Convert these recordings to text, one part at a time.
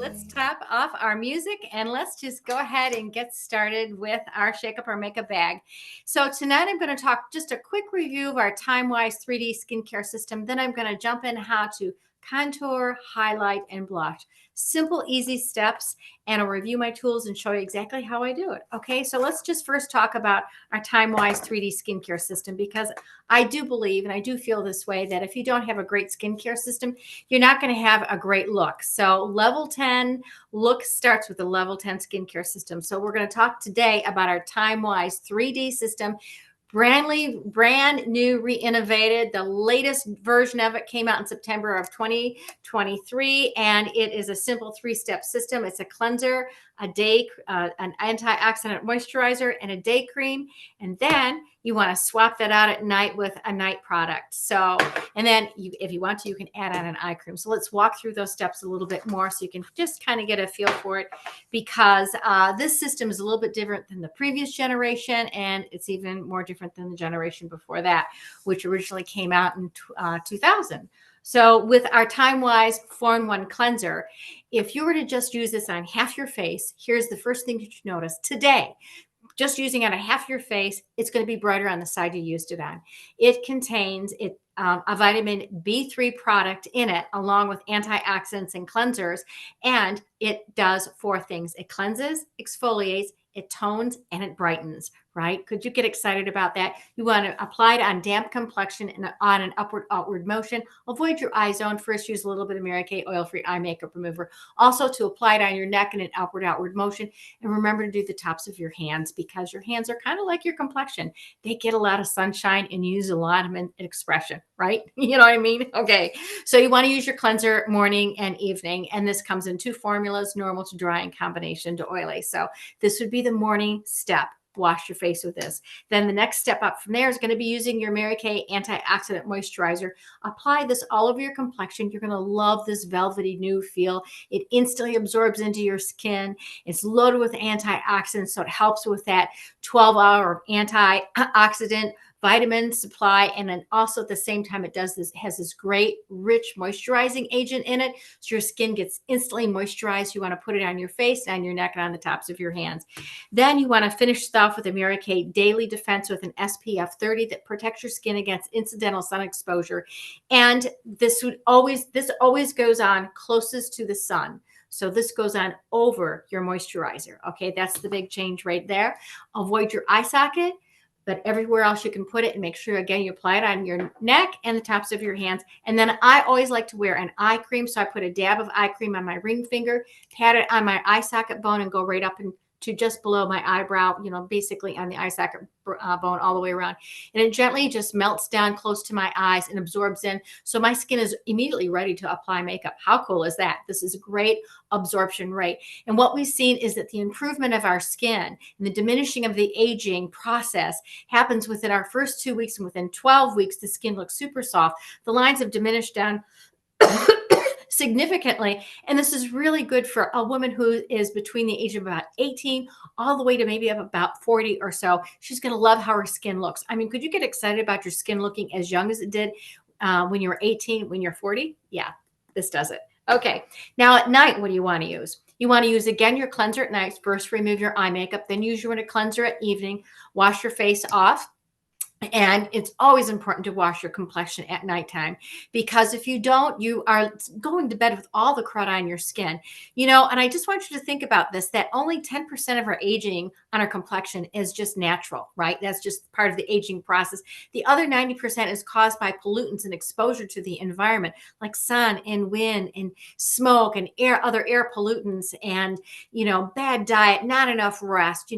let's top off our music and let's just go ahead and get started with our Shake Up or Makeup bag. So tonight I'm going to talk just a quick review of our Time-Wise 3D skincare system. Then I'm going to jump in how to contour, highlight, and blush. Simple, easy steps, and I'll review my tools and show you exactly how I do it. Okay, so let's just first talk about our Time-Wise 3D skincare system, because I do believe, and I do feel this way, that if you don't have a great skincare system, you're not going to have a great look. So level 10 look starts with a level 10 skincare system. So we're going to talk today about our Time-Wise 3D system. Brand new, re-innovated. The latest version of it came out in September of 2023, and it is a simple 3-step system. It's a cleanser, a day, an antioxidant moisturizer, and a day cream. And then you want to swap that out at night with a night product. So, and then if you want to, you can add on an eye cream. So let's walk through those steps a little bit more so you can just kind of get a feel for it, because this system is a little bit different than the previous generation, and it's even more different than the generation before that, which originally came out in 2000. So with our Time-Wise 4-in-1 cleanser, if you were to just use this on half your face, here's the first thing that you notice today. Just using it on half your face, it's going to be brighter on the side you used it on. It contains a vitamin B3 product in it, along with antioxidants and cleansers, and it does 4 things. It cleanses, exfoliates, it tones, and it brightens, right? Could you get excited about that? You want to apply it on damp complexion and on an outward motion. Avoid your eye zone. First, use a little bit of Mary Kay oil-free eye makeup remover. Also, to apply it on your neck in an outward motion. And remember to do the tops of your hands, because your hands are kind of like your complexion. They get a lot of sunshine and use a lot of expression, right? You know what I mean? Okay. So you want to use your cleanser morning and evening. And this comes in 2 formulas, normal to dry and combination to oily. So this would be the morning step. Wash your face with this. Then the next step up from there is going to be using your Mary Kay antioxidant moisturizer. Apply this all over your complexion. You're going to love this velvety new feel. It instantly absorbs into your skin. It's loaded with antioxidants, so it helps with that 12-hour antioxidant vitamin supply. And then also at the same time, it has this great rich moisturizing agent in it, so your skin gets instantly moisturized. You want to put it on your face, on your neck, and on the tops of your hands. Then you want to finish stuff with a Mary Kay Daily Defense with an SPF 30 that protects your skin against incidental sun exposure. And this always goes on closest to the sun. So this goes on over your moisturizer. Okay, that's the big change right there. Avoid your eye socket, but everywhere else you can put it, and make sure, again, you apply it on your neck and the tops of your hands. And then I always like to wear an eye cream. So I put a dab of eye cream on my ring finger, pat it on my eye socket bone, and go right up to just below my eyebrow, basically on the eye socket bone all the way around. And it gently just melts down close to my eyes and absorbs in. So my skin is immediately ready to apply makeup. How cool is that? This is a great absorption rate. And what we've seen is that the improvement of our skin and the diminishing of the aging process happens within our first 2 weeks. And within 12 weeks, the skin looks super soft. The lines have diminished down significantly. And this is really good for a woman who is between the age of about 18 all the way to maybe about 40 or so. She's going to love how her skin looks. I mean, could you get excited about your skin looking as young as it did when you were 18, when you're 40? Yeah, this does it. Okay. Now at night, what do you want to use? You want to use, again, your cleanser at night. First, remove your eye makeup, then use your cleanser at evening. Wash your face off. And it's always important to wash your complexion at nighttime, because if you don't, you are going to bed with all the crud on your skin. And I just want you to think about this, that only 10% of our aging on our complexion is just natural, right? That's just part of the aging process. The other 90% is caused by pollutants and exposure to the environment, like sun and wind and smoke and other air pollutants, and, bad diet, not enough rest,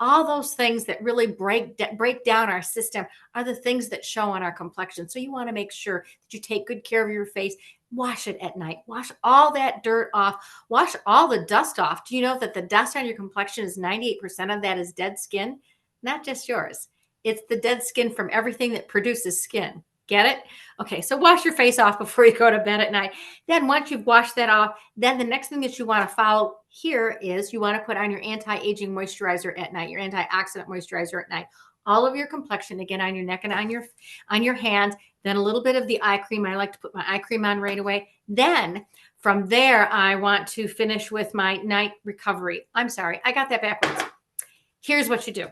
all those things that really break down our system are the things that show on our complexion. So you want to make sure that you take good care of your face. Wash it at night. Wash all that dirt off. Wash all the dust off. Do you know that the dust on your complexion is 98% of that is dead skin? Not just yours. It's the dead skin from everything that produces skin. Get it? Okay, so wash your face off before you go to bed at night. Then once you've washed that off, then the next thing that you want to follow here is you want to put on your anti-aging moisturizer at night, your antioxidant moisturizer at night. All of your complexion, again, on your neck and on your hands. Then a little bit of the eye cream. I like to put my eye cream on right away. Then From there, I want to finish with my night recovery. I'm sorry, I got that backwards. Here's what you do.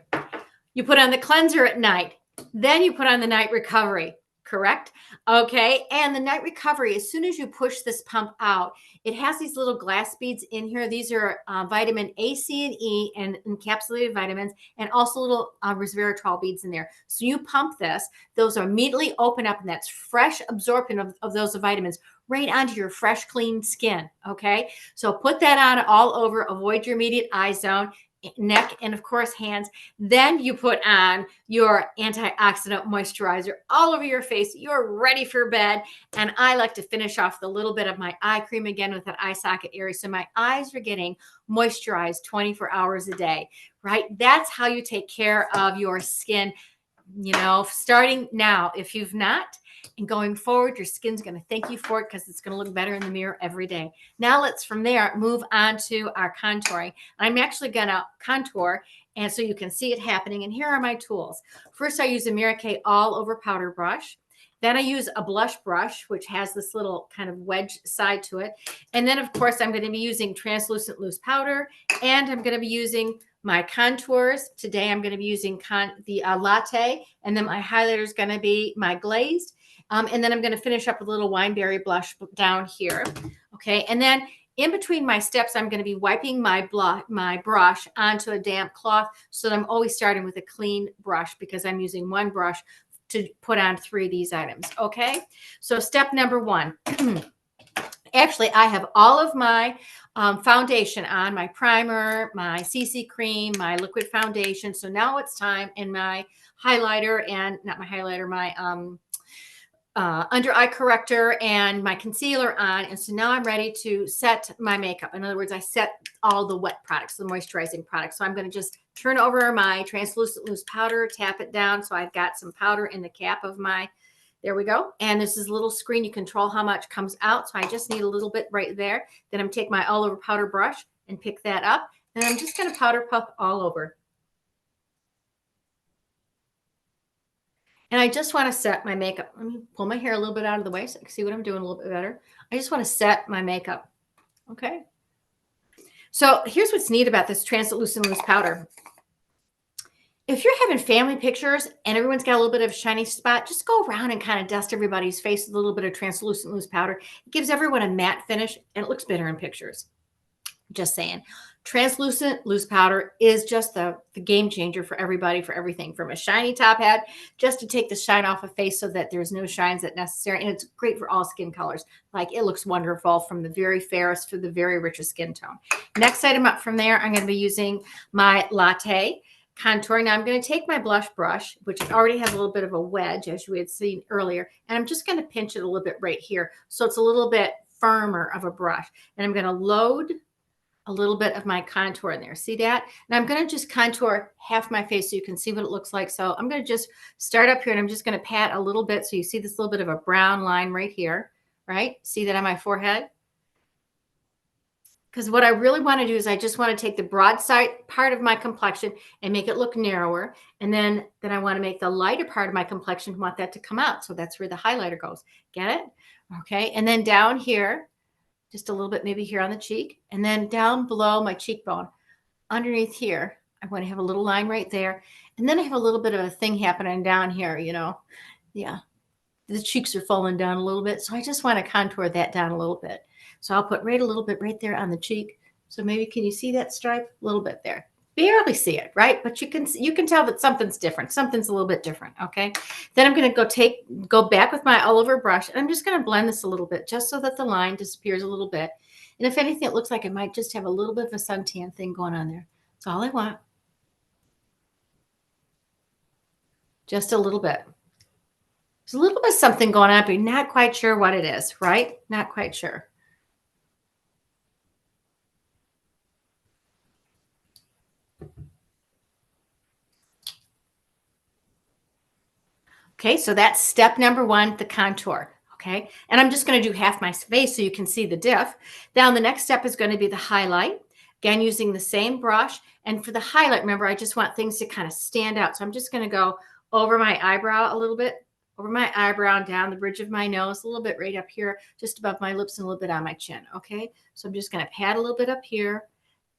You put on the cleanser at night, then you put on the night recovery, correct? Okay, and the night recovery, as soon as you push this pump out, it has these little glass beads in here. These are vitamin A, C, and E and encapsulated vitamins, and also little resveratrol beads in there. So you pump this, those immediately open up, and that's fresh absorption of those vitamins right onto your fresh, clean skin, okay? So put that on all over, avoid your immediate eye zone, neck, and of course hands. Then you put on your antioxidant moisturizer all over your face. You're ready for bed. And I like to finish off with a little bit of my eye cream again with that eye socket area, so my eyes are getting moisturized 24 hours a day, right? That's how you take care of your skin, starting now. If you've not, and going forward, your skin's going to thank you for it, because it's going to look better in the mirror every day. Now let's from there move on to our contouring. I'm actually going to contour, and so you can see it happening. And here are my tools. First, I use a Mary Kay all over powder brush. Then I use a blush brush, which has this little kind of wedge side to it. And then, of course, I'm going to be using translucent loose powder, and I'm going to be using my contours. Today, I'm going to be using the latte, and then my highlighter is going to be my glazed. And then I'm going to finish up with a little wineberry blush down here. Okay. And then in between my steps, I'm going to be wiping my brush onto a damp cloth, so that I'm always starting with a clean brush, because I'm using one brush to put on 3 of these items. Okay. So step number 1. Actually, I have all of my foundation on, my primer, my CC cream, my liquid foundation. So now it's time, and my highlighter, and not my highlighter, my under eye corrector and my concealer on. And so now I'm ready to set my makeup. In other words, I set all the wet products, the moisturizing products. So I'm going to just turn over my translucent loose powder, tap it down. So I've got some powder in the cap of my, there we go. And this is a little screen. You control how much comes out. So I just need a little bit right there. Then I'm take my all over powder brush and pick that up. And I'm just going to powder puff all over. And I just want to set my makeup. Let me pull my hair a little bit out of the way so I can see what I'm doing a little bit better. I just want to set my makeup. Okay. So here's what's neat about this translucent loose powder. If you're having family pictures and everyone's got a little bit of a shiny spot, just go around and kind of dust everybody's face with a little bit of translucent loose powder. It gives everyone a matte finish, and it looks better in pictures. Just saying. Translucent loose powder is just the game changer for everybody, for everything from a shiny top hat, just to take the shine off a face so that there's no shines that necessary. And it's great for all skin colors. Like, it looks wonderful from the very fairest to the very richest skin tone. Next item up from there, I'm going to be using my latte contour. Now I'm going to take my blush brush, which already has a little bit of a wedge, as you had seen earlier, and I'm just going to pinch it a little bit right here, so it's a little bit firmer of a brush. And I'm going to load a little bit of my contour in there. See that? And I'm going to just contour half my face so you can see what it looks like. So I'm going to just start up here, and I'm just going to pat a little bit. So you see this little bit of a brown line right here, right? See that on my forehead? Because what I really want to do is I just want to take the broad side part of my complexion and make it look narrower. And then I want to make the lighter part of my complexion, want that to come out. So that's where the highlighter goes. Get it? Okay. And then down here, just a little bit, maybe here on the cheek, and then down below my cheekbone, underneath here, I want to have a little line right there. And then I have a little bit of a thing happening down here, yeah, the cheeks are falling down a little bit. So I just want to contour that down a little bit. So I'll put right a little bit right there on the cheek. So maybe, can you see that stripe? A little bit there. Barely see it, right? But you can tell that something's different. Something's a little bit different, okay? Then I'm going to go back with my all over brush, and I'm just going to blend this a little bit, just so that the line disappears a little bit. And if anything, it looks like it might just have a little bit of a suntan thing going on there. That's all I want. Just a little bit. There's a little bit of something going on, but you're not quite sure what it is, right? Not quite sure. Okay, so that's step number 1, the contour. Okay, and I'm just going to do half my face so you can see the diff. Now the next step is going to be the highlight. Again, using the same brush. And for the highlight, remember, I just want things to kind of stand out. So I'm just going to go over my eyebrow a little bit. over my eyebrow and down the bridge of my nose, a little bit right up here, just above my lips and a little bit on my chin. Okay. So I'm just going to pat a little bit up here,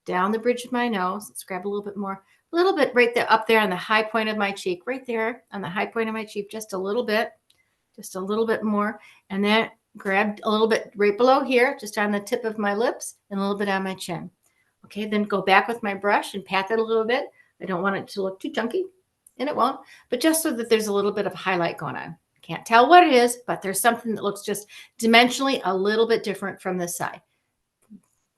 down the bridge of my nose. Let's grab a little bit more, a little bit right there up there on the high point of my cheek, right there on the high point of my cheek, just a little bit more. And then grab a little bit right below here, just on the tip of my lips and a little bit on my chin. Okay. Then go back with my brush and pat that a little bit. I don't want it to look too chunky, and it won't, but just so that there's a little bit of highlight going on. Can't tell what it is, but there's something that looks just dimensionally a little bit different from this side.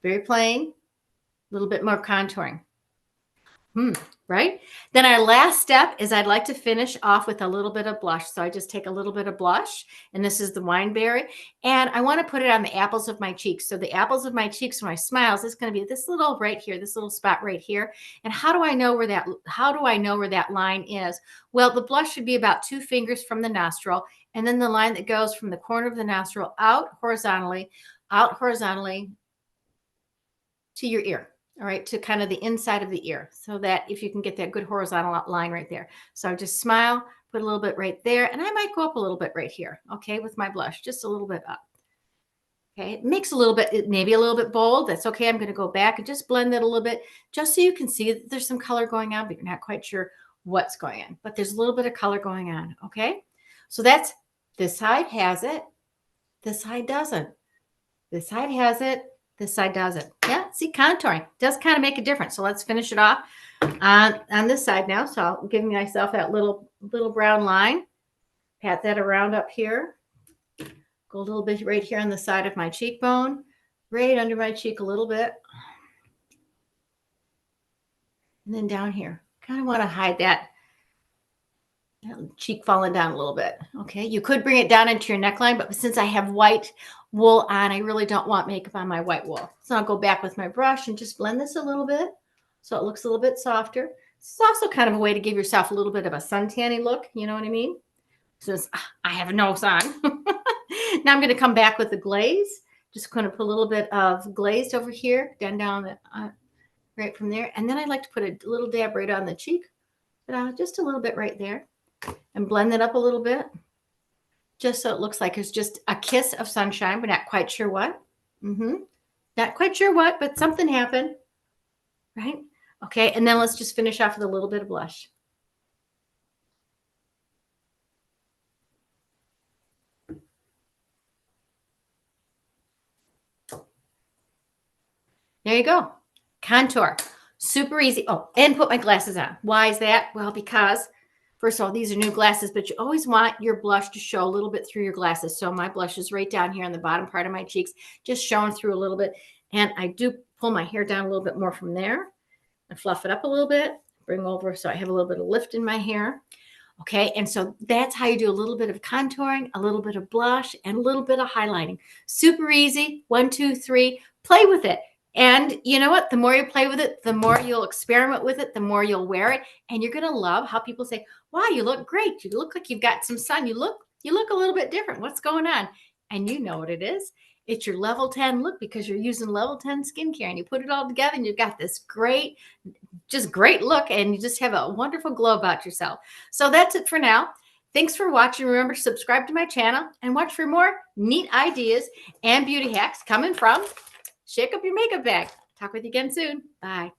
Very plain, a little bit more contouring. Right? Then our last step is I'd like to finish off with a little bit of blush. So I just take a little bit of blush, and this is the Wineberry, and I want to put it on the apples of my cheeks. So the apples of my cheeks when I smile is going to be this little right here, this little spot right here. And how do I know where that line is? Well, the blush should be about 2 fingers from the nostril, and then the line that goes from the corner of the nostril out horizontally to your ear. All right, to kind of the inside of the ear, so that if you can get that good horizontal line right there. So just smile, put a little bit right there, and I might go up a little bit right here, okay, with my blush, just a little bit up. Okay, it makes a little bit, maybe a little bit bold. That's okay. I'm going to go back and just blend it a little bit, just so you can see that there's some color going on, but you're not quite sure what's going on. But there's a little bit of color going on, okay? So that's, this side has it, this side doesn't. This side has it, this side doesn't. Yeah, see, contouring does kind of make a difference. So let's finish it off on this side now. So I'll give myself that little brown line, pat that around up here, go a little bit right here on the side of my cheekbone, right under my cheek a little bit, and then down here. Kind of want to hide that cheek falling down a little bit. Okay, you could bring it down into your neckline, but since I have white wool on, I really don't want makeup on my white wool. So I'll go back with my brush and just blend this a little bit so it looks a little bit softer. It's also kind of a way to give yourself a little bit of a suntanny look, you know what I mean? Since I have no sun. Now I'm going to come back with the glaze. Just going to put a little bit of glazed over here, down right from there. And then I'd like to put a little dab right on the cheek, just a little bit right there. And blend it up a little bit, just so it looks like it's just a kiss of sunshine. We're not quite sure what. Not quite sure what, but something happened, right? Okay, and then let's just finish off with a little bit of blush. There you go. Contour. Super easy. Oh, and put my glasses on. Why is that? Well, because first of all, these are new glasses, but you always want your blush to show a little bit through your glasses. So my blush is right down here on the bottom part of my cheeks, just showing through a little bit. And I do pull my hair down a little bit more from there and fluff it up a little bit, bring over so I have a little bit of lift in my hair. Okay, and so that's how you do a little bit of contouring, a little bit of blush, and a little bit of highlighting. Super easy. 1, 2, 3. Play with it. And you know what? The more you play with it, the more you'll experiment with it, the more you'll wear it. And you're going to love how people say, wow, you look great. You look like you've got some sun. You look a little bit different. What's going on? And you know what it is. It's your level 10 look, because you're using level 10 skincare, and you put it all together and you've got this great look, and you just have a wonderful glow about yourself. So that's it for now. Thanks for watching. Remember to subscribe to my channel and watch for more neat ideas and beauty hacks coming from Shake Up Your Makeup Bag. Talk with you again soon. Bye.